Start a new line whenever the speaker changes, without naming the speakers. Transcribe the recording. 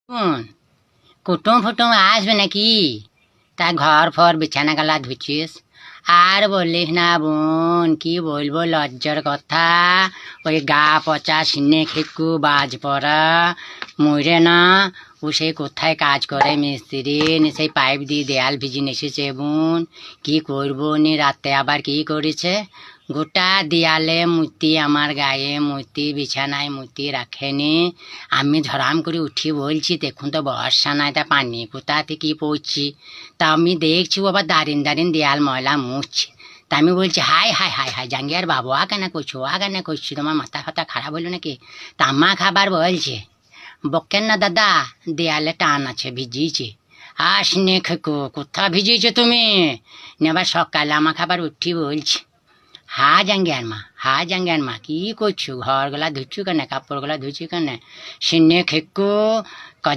বোন, কুটুম ফুটুম আসবে নাকি? তা ঘর ফর বিছানা গালা ধুচ্ছিস? আর বলিস না বোন, কি বলবো লজ্জার কথা। ওই গা পচা সিনে খেকু বাজ পড়া মরে না, ও সেই কোথায় কাজ করে মিস্ত্রি, সেই পাইপ দিয়ে দেয়াল ভিজি এসেছে বোন। কি করবো নি, রাতে আবার কি করেছে, গোটা দেয়ালে মূর্তি, আমার গায়ে মূর্তি, বিছানায় মূর্তি রাখেনি। আমি ধরাম করে উঠি বলছি দেখুন তো বর্ষা নাই, তা পানি কোথা থেকে পড়ছি। তা আমি দেখছি বাবা দাঁড়িন দাঁড়িন দেয়াল ময়লা মুছছে। তা আমি বলছি হাই হাই হাই হাই জাঙ্গিয়ার বাবু আ কেন করছো, আ কেন করছো, তোমার মাথা ফাতা খারাপ হলো নাকি? তা আম্মা খাবার বলছে, বকেন না দাদা, দেয়ালে টান আছে ভিজিয়েছে। আসনে খেকো, কোথা ভিজিয়েছো তুমি? নেবার সকালে আমা খাবার উঠি বলছে, হা জাঙ্গিয়ার মা, হা জাঙ্গিয়ার মা, কি করছো, ঘরগুলা ধুচ্ছু কেন, কাপড়গুলা ধুচ্ছু কেন? সিনে খেকো